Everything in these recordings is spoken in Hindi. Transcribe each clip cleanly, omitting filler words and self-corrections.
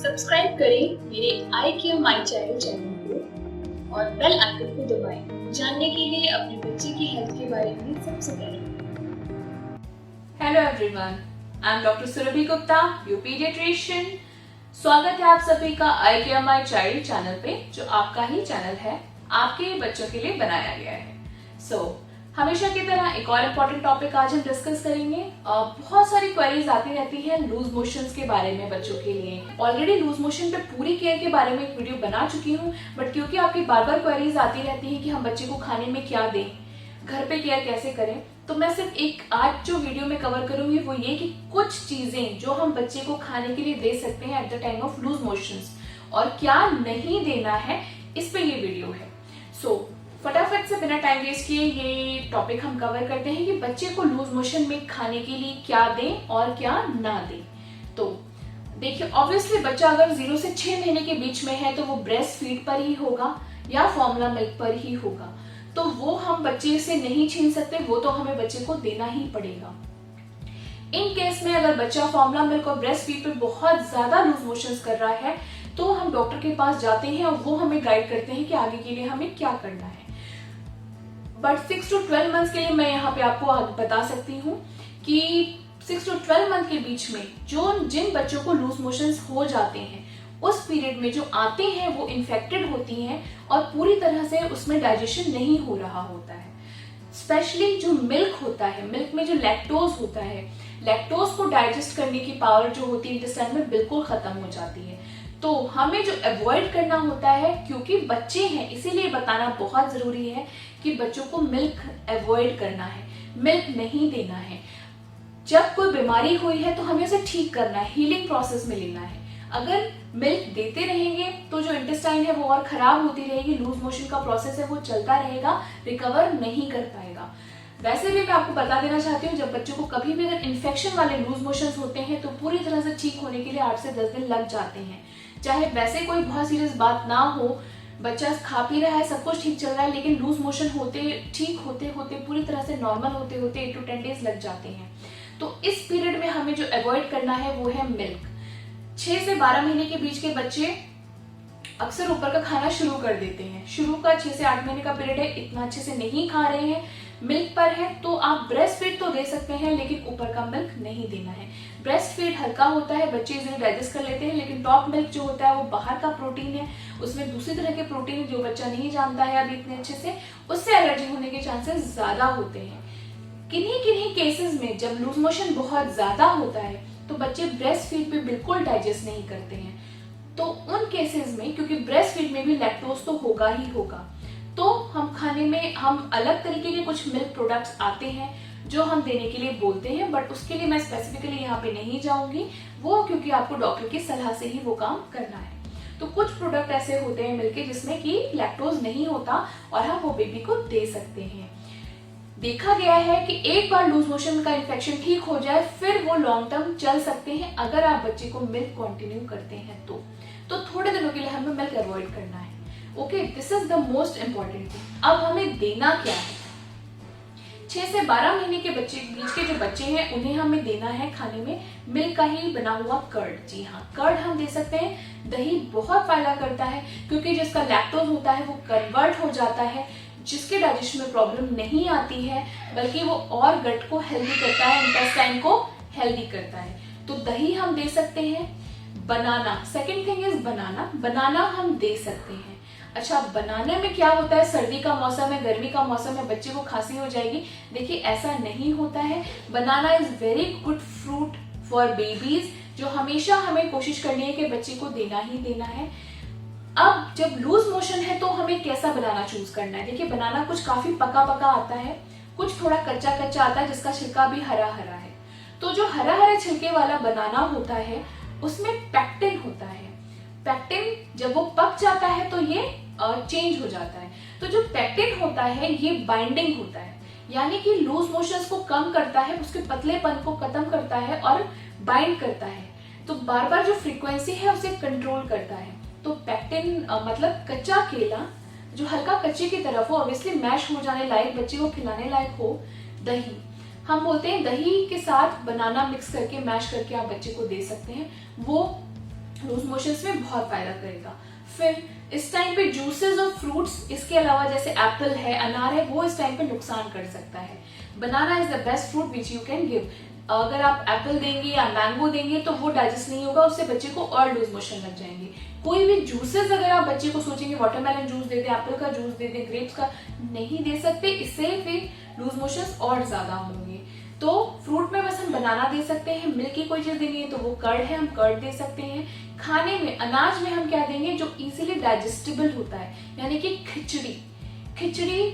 सब्सक्राइब करें मेरे I care my child channel को और बेल आइकन को दबाएं जानने के लिए अपने बच्चे की हेल्थ के बारे में सबसे पहले। Hello everyone, I am doctor Surabhi Gupta, your paediatrician. स्वागत है आप सभी का I care my child channel पे, जो आपका ही चैनल है, आपके बच्चों के लिए बनाया गया है। हमेशा की तरह एक और इम्पोर्टेंट टॉपिक आज हम डिस्कस करेंगे। बहुत सारी क्वेरीज आती रहती है लूज मोशंस के बारे में बच्चों के लिए। ऑलरेडी लूज मोशन पे पूरी केयर के बारे में एक वीडियो बना चुकी हूँ, बट क्योंकि आपकी बार बार क्वेरीज आती रहती है कि हम बच्चे को खाने में क्या दें, घर पे केयर कैसे करें, तो मैं सिर्फ एक आज जो वीडियो में कवर करूंगी वो ये कि कुछ चीजें जो हम बच्चे को खाने के लिए दे सकते हैं at the time of loose motions और क्या नहीं देना है, इस पे ये वीडियो है। फटाफट से बिना टाइम वेस्ट किए ये टॉपिक हम कवर करते हैं कि बच्चे को लूज मोशन में खाने के लिए क्या दें और क्या ना दें। तो देखिए, ऑब्वियसली बच्चा अगर 0 से 6 महीने के बीच में है तो वो ब्रेस्ट फीड पर ही होगा या फॉर्मूला मिल्क पर ही होगा, तो वो हम बच्चे से नहीं छीन सकते, वो तो हमें बच्चे को देना ही पड़ेगा। इन केस में अगर बच्चा फॉर्मूला मिल्क और ब्रेस्ट फीड पर बहुत ज्यादा लूज मोशंस कर रहा है तो हम डॉक्टर के पास जाते हैं और वो हमें गाइड करते हैं कि आगे के लिए हमें क्या करना है। बट 6 to 12 मंथ्स के लिए मैं यहाँ पे आपको बता सकती हूँ कि 6 to 12 मंथ के बीच में जिन बच्चों को लूज मोशंस हो जाते हैं उस पीरियड में जो आते हैं वो इन्फेक्टेड होती हैं और पूरी तरह से उसमें डाइजेशन नहीं हो रहा होता है। स्पेशली जो मिल्क होता है, मिल्क में जो लैक्टोज होता है, लैक्टोज को डाइजेस्ट करने की पावर जो होती है इंटेस्टाइन में बिल्कुल खत्म हो जाती है। तो हमें जो अवॉइड करना होता है, क्योंकि बच्चे हैं इसीलिए बताना बहुत जरूरी है कि बच्चों को मिल्क अवॉइड करना है, मिल्क नहीं देना है। जब कोई बीमारी हुई है तो हमें उसे ठीक करना है, हीलिंग प्रोसेस में लेना है। अगर मिल्क देते रहेंगे तो जो इंटेस्टाइन है वो और खराब होती रहेगी, लूज मोशन का प्रोसेस है वो चलता रहेगा, रिकवर नहीं कर पाएगा। वैसे भी मैं आपको बता देना चाहती हूँ, जब बच्चों को कभी भी अगर इन्फेक्शन वाले लूज मोशंस होते हैं तो पूरी तरह से ठीक होने के लिए 8 से 10 दिन लग जाते हैं। चाहे वैसे कोई बहुत सीरियस बात ना हो, बच्चा खा पी रहा है, सब कुछ ठीक चल रहा है, लेकिन लूज मोशन ठीक होते होते पूरी तरह से नॉर्मल होते होते 8 to 10 डेज लग जाते हैं। तो इस पीरियड में हमें जो अवॉइड करना है वो है मिल्क। 6 से 12 महीने के बीच के बच्चे अक्सर ऊपर का खाना शुरू कर देते हैं। शुरू का 6 से 8 महीने का पीरियड है, इतना अच्छे से नहीं खा रहे हैं, मिल्क पर है, तो आप ब्रेस्ट फीड तो दे सकते हैं लेकिन ऊपर का मिल्क नहीं देना है। ब्रेस्ट फीड हल्का होता है, बच्चे इजीली डाइजेस्ट कर लेते हैं, लेकिन टॉप मिल्क जो होता है वो बाहर का प्रोटीन है, उसमें दूसरी तरह के प्रोटीन जो बच्चा नहीं जानता है अभी इतने अच्छे से, उससे एलर्जी होने के चांसेस ज्यादा होते हैं। किन्हीं केसेस में जब लूज मोशन बहुत ज्यादा होता है तो बच्चे ब्रेस्ट फीड पे बिल्कुल डाइजेस्ट नहीं करते हैं। तो उन केसेस में, क्योंकि ब्रेस्ट फीड में भी लैक्टोज तो होगा ही होगा, तो हम खाने में हम अलग तरीके के कुछ मिल्क प्रोडक्ट्स आते हैं जो हम देने के लिए बोलते हैं, बट उसके लिए मैं स्पेसिफिकली यहाँ पे नहीं जाऊंगी, वो क्योंकि आपको डॉक्टर की सलाह से ही वो काम करना है। तो कुछ प्रोडक्ट ऐसे होते हैं मिल्क के जिसमें कि लैक्टोज नहीं होता और हम वो बेबी को दे सकते हैं। देखा गया है कि एक बार लूज मोशन का इन्फेक्शन ठीक हो जाए फिर वो लॉन्ग टर्म चल सकते हैं अगर आप बच्चे को मिल्क कंटिन्यू करते हैं तो थोड़े दिनों के लिए हमें मिल्क अवॉइड करना है। Okay, this is the most important thing. अब हमें देना क्या है? 6 से 12 महीने के बीच के जो बच्चे हैं उन्हें हमें देना है खाने में मिल्क का ही बना हुआ कर्ड। जी हाँ, कर्ड हम दे सकते हैं। दही बहुत फायदा करता है क्योंकि जिसका लैक्टोज होता है वो कन्वर्ट हो जाता है, जिसके डाइजेशन में प्रॉब्लम नहीं आती है, बल्कि वो और गट को हेल्दी करता है, इंटेस्टाइन को हेल्दी करता है। तो दही हम दे सकते हैं। बनाना, सेकेंड थिंग इज बनाना हम दे सकते हैं। अच्छा, बनाने में क्या होता है, सर्दी का मौसम है, गर्मी का मौसम है, बच्चे को खांसी हो जाएगी, देखिए ऐसा नहीं होता है। Banana is very good fruit for babies, जो हमेशा हमें कोशिश करनी है कि बच्चे को देना ही देना है। अब जब लूज मोशन है तो हमें कैसा बनाना चूज करना है? देखिए, बनाना कुछ काफी पका आता है, कुछ थोड़ा कच्चा आता है जिसका छिलका भी हरा है। तो जो हरा छिलके वाला बनाना होता है उसमें पैक्टिन होता है। पैक्टिन जब वो पक जाता है तो ये चेंज हो जाता है। तो जो पैक्टिन होता है ये बाइंडिंग होता है, यानी कि लूज मोशंस को कम करता है, उसके पतलेपन को खत्म करता है और बाइंड करता है। तो बार बार जो फ्रीक्वेंसी है उसे कंट्रोल करता है। तो पैक्टिन मतलब कच्चा केला जो हल्का कच्चे की तरफ हो, ऑब्वियसली मैश हो जाने लायक, बच्चे को खिलाने लायक हो। दही, हम बोलते हैं दही के साथ बनाना मिक्स करके मैश करके आप बच्चे को दे सकते हैं, वो लूज मोशंस में बहुत फायदा करेगा। फिर इस टाइम पे जूसेस और फ्रूट्स, इसके अलावा जैसे एप्पल है, अनार है, वो इस टाइम पे नुकसान कर सकता है। Banana is the best fruit which you can give. अगर आप एप्पल देंगे या मैंगो देंगे तो वो डाइजेस्ट नहीं होगा, उससे बच्चे को और लूज मोशन लग जाएंगे। कोई भी जूसेस अगर आप बच्चे को सोचेंगे वाटरमेलन जूस दे दें, एप्पल का जूस दे दें, ग्रेप्स का, नहीं दे सकते, इससे फिर लूज मोशंस और ज्यादा होंगे। तो फ्रूट में बस हम बनाना दे सकते हैं, मिल्क की कोई चीज देनी है तो वो कर्ड है, हम कर्ड दे सकते हैं। खाने में अनाज में हम क्या देंगे जो इजीली डाइजेस्टेबल होता है, यानी कि खिचड़ी,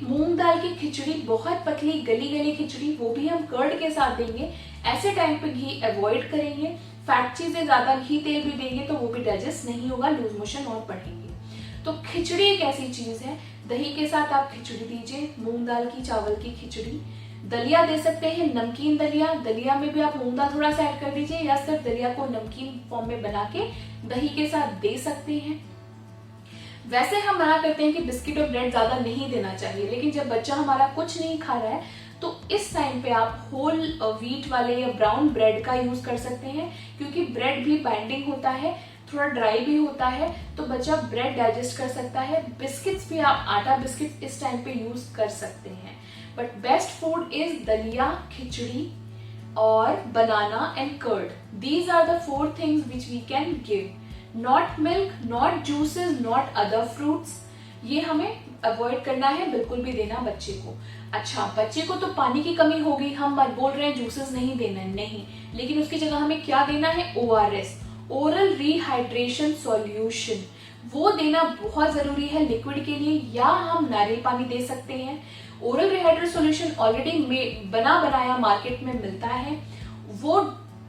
मूंग दाल की खिचड़ी, बहुत पतली गली गली खिचड़ी, वो भी हम कर्ड के साथ देंगे। ऐसे टाइम पे घी अवॉइड करेंगे। फैट चीजें ज्यादा घी तेल भी देंगे तो वो भी डाइजेस्ट नहीं होगा, लूज मोशन और बढ़ेंगे। तो खिचड़ी एक ऐसी चीज है, दही के साथ आप खिचड़ी दीजिए, मूंग दाल की, चावल की खिचड़ी। दलिया दे सकते हैं, नमकीन दलिया, दलिया में भी आप मूंग दाल थोड़ा सा ऐड कर दीजिए, या सिर्फ दलिया को नमकीन फॉर्म में बना के दही के साथ दे सकते हैं। वैसे हम मना करते हैं कि बिस्किट और ब्रेड ज्यादा नहीं देना चाहिए, लेकिन जब बच्चा हमारा कुछ नहीं खा रहा है तो इस टाइम पे आप होल व्हीट वाले या ब्राउन ब्रेड का यूज कर सकते हैं, क्योंकि ब्रेड भी बाइंडिंग होता है, थोड़ा ड्राई भी होता है, तो बच्चा ब्रेड डाइजेस्ट कर सकता है। बिस्किट्स भी आप आटा बिस्किट इस टाइम पे यूज कर सकते हैं, but best food is dalia, khichdi और banana and curd. These are the 4 things which we can give. Not milk, not juices, not other fruits, ये हमें अवॉइड करना है, बिल्कुल भी देना बच्चे को। अच्छा, बच्चे को तो पानी की कमी होगी, हम बोल रहे हैं जूसेस नहीं देना है, नहीं, लेकिन उसकी जगह हमें क्या देना है, ORS, ओरल रिहाइड्रेशन सॉल्यूशन, वो देना बहुत जरूरी है लिक्विड के लिए, या हम नारियल पानी दे सकते हैं। ओरल रिहाइड्रेशन सॉल्यूशन ऑलरेडी बना बनाया मार्केट में मिलता है, वो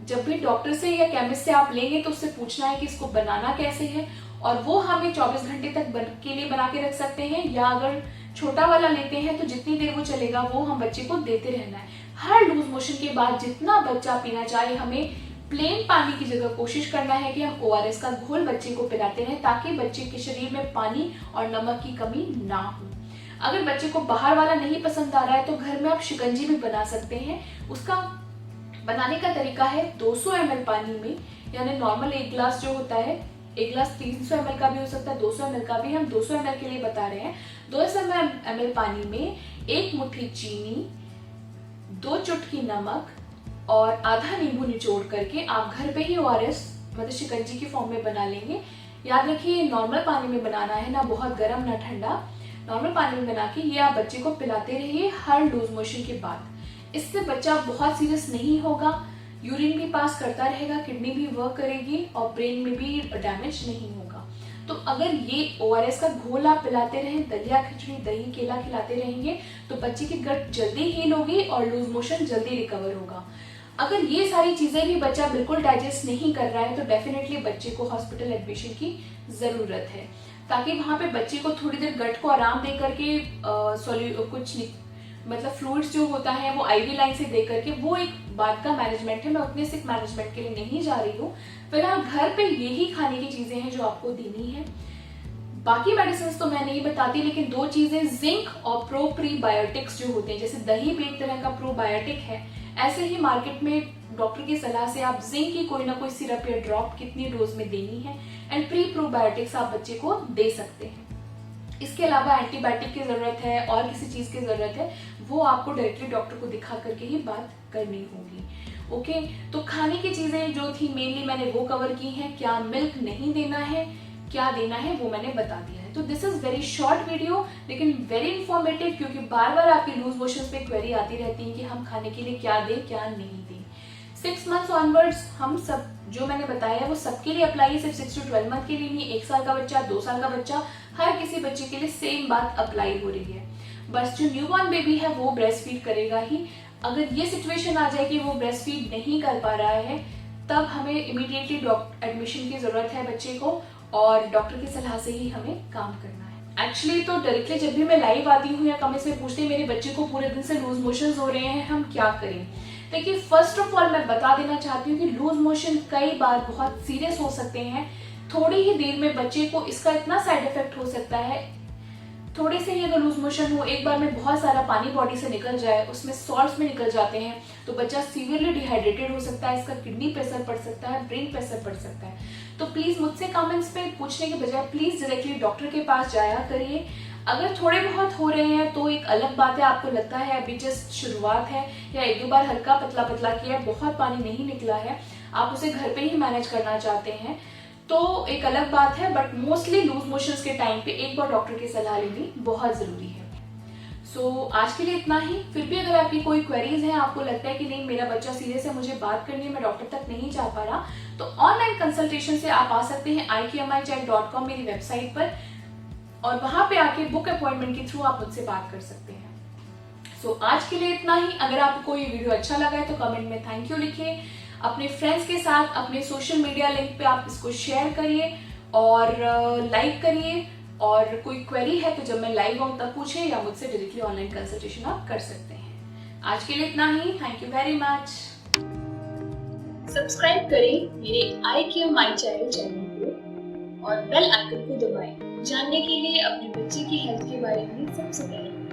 जब भी डॉक्टर से या केमिस्ट से आप लेंगे तो उससे पूछना है कि इसको बनाना कैसे है, और वो हमें 24 घंटे तक के लिए बना के रख सकते हैं, या अगर छोटा वाला लेते हैं तो जितनी देर वो चलेगा वो हम बच्चे को देते रहना है। हर लूज मोशन के बाद जितना बच्चा पीना चाहे, हमें प्लेन पानी की जगह कोशिश करना है कि हम ORS का घोल बच्चे को पिलाते रहें, ताकि बच्चे के शरीर में पानी और नमक की कमी ना हो। अगर बच्चे को बाहर वाला नहीं पसंद आ रहा है तो घर में आप शिकंजी भी बना सकते हैं। उसका बनाने का तरीका है 200 ml पानी में, यानी नॉर्मल 1 गिलास जो होता है, 1 गिलास 300 ml का भी हो सकता है, 200 ml का भी, हम 200 ml के लिए बता रहे हैं। 200 ml पानी में 1 मुट्ठी चीनी, 2 चुटकी नमक और आधा नींबू निचोड़ करके आप घर पे ही ORS मतलब शिकंजी की फॉर्म में बना लेंगे। याद रखिए नॉर्मल पानी में बनाना है, ना बहुत गर्म ना ठंडा, नॉर्मल पानी में बना के ये आप बच्चे को पिलाते रहिए हर लूज मोशन के बाद। इससे बच्चा बहुत सीरियस नहीं होगा, यूरिन भी पास करता रहेगा, किडनी भी वर्क करेगी और ब्रेन में भी डैमेज नहीं होगा। तो अगर ये ORS का घोल आप पिलाते रहें, दलिया, खिचड़ी, दही, केला खिलाते रहेंगे तो बच्चे की गट जल्दी हील होगी और लूज मोशन जल्दी रिकवर होगा। अगर ये सारी चीजें भी बच्चा बिल्कुल डाइजेस्ट नहीं कर रहा है तो डेफिनेटली बच्चे को हॉस्पिटल एडमिशन की जरूरत है, ताकि वहां पे बच्चे को थोड़ी देर गट को आराम दे करके कुछ मतलब फ्लूइड्स जो होता है वो IV लाइन से दे करके, वो एक बात का मैनेजमेंट है, मैं उतने सिक मैनेजमेंट के लिए नहीं जा रही हूँ। फिलहाल घर पे यही खाने की चीजें हैं जो आपको देनी है। बाकी मेडिसिन तो मैं नहीं बताती, लेकिन 2 चीजें जिंक और प्रोप्रीबायोटिक्स जो होते हैं, जैसे दही भी एक तरह का प्रोबायोटिक है, ऐसे ही मार्केट में डॉक्टर की सलाह से आप जिंक की कोई ना कोई सिरप या ड्रॉप कितनी डोज में देनी है, एंड प्रोबायोटिक्स आप बच्चे को दे सकते हैं। इसके अलावा एंटीबायोटिक की जरूरत है और किसी चीज की जरूरत है, वो आपको डायरेक्टली डॉक्टर को दिखा करके ही बात करनी होगी। ओके, तो खाने की चीजें जो थी मेनली मैंने वो कवर की हैं। क्या मिल्क नहीं देना है, क्या देना है, वो मैंने बता दिया है। तो this is very short video लेकिन वेरी इंफॉर्मेटिव, क्योंकि बार बार आपकी लूज मोशन पे क्वेरी आती रहती है कि हम खाने के लिए क्या दें क्या नहीं दें। 6 मंथ्स ऑनवर्ड्स हम सब जो मैंने बताया है वो सबके लिए अप्लाई है, सिर्फ 6 to 12 मंथ के लिए नहीं। 1 साल का बच्चा, 2 साल का बच्चा, हर किसी बच्चे के लिए सेम बात अप्लाई हो रही है। बस जो न्यूबॉर्न बेबी है वो ब्रेस्ट फीड करेगा ही। अगर ये सिचुएशन आ जाए कि वो ब्रेस्ट फीड नहीं कर पा रहा है, तब हमें इमीडिएटली एडमिशन की जरूरत है बच्चे को, और डॉक्टर की सलाह से ही हमें काम करना है। एक्चुअली तो डायरेक्टली जब भी मैं लाइव आती हूँ या कमेंट्स में पूछते हैं मेरे बच्चे को पूरे दिन से लूज मोशंस हो रहे हैं, हम क्या करें। देखिए, फर्स्ट ऑफ ऑल मैं बता देना चाहती हूँ कि लूज मोशन कई बार बहुत सीरियस हो सकते हैं। थोड़ी ही देर में बच्चे को इसका इतना साइड इफेक्ट हो सकता है, थोड़े से ही अगर लूज मोशन हो, एक बार में बहुत सारा पानी बॉडी से निकल जाए, उसमें सॉल्ट्स में निकल जाते हैं, तो बच्चा सीवियरली डिहाइड्रेटेड हो सकता है, इसका किडनी प्रेशर पड़ सकता है, ब्रेन प्रेशर पड़ सकता है। तो प्लीज मुझसे कमेंट्स पे पूछने के बजाय प्लीज डायरेक्टली डॉक्टर के पास जाया करिए। अगर थोड़े बहुत हो रहे हैं तो एक अलग बात है, आपको लगता है अभी जस्ट शुरुआत है या एक दो बार हल्का पतला पतला किया है, बहुत पानी नहीं निकला है, आप उसे घर पे ही मैनेज करना चाहते हैं तो एक अलग बात है, बट मोस्टली लूज मोशंस के टाइम पे एक बार डॉक्टर की सलाह लेनी बहुत जरूरी है। आज के लिए इतना ही। फिर भी अगर आपकी कोई क्वेरीज हैं, आपको लगता है कि नहीं मेरा बच्चा सीरियस है, मुझे बात करनी है, मैं डॉक्टर तक नहीं जा पा रहा, तो ऑनलाइन कंसल्टेशन से आप आ सकते हैं iqmichild.com मेरी वेबसाइट पर, और वहां पे आके बुक अपॉइंटमेंट के थ्रू आप मुझसे बात कर सकते हैं। आज के लिए इतना ही। अगर आपको ये वीडियो अच्छा लगा है तो कमेंट में थैंक यू लिखिए, अपने फ्रेंड्स के साथ अपने सोशल मीडिया लिंक पे आप इसको शेयर करिए और लाइक करिए, और कोई क्वेरी है तो जब मैं लाइव आऊं तब पूछे या मुझसे डायरेक्टली ऑनलाइन कंसल्टेशन आप कर सकते हैं। आज के लिए इतना ही। Thank you very much. Subscribe करें मेरे I care my child channel को और बेल आइकन को दबाएं जानने के लिए अपने बच्चे की हेल्थ के बारे में सबसे पहले।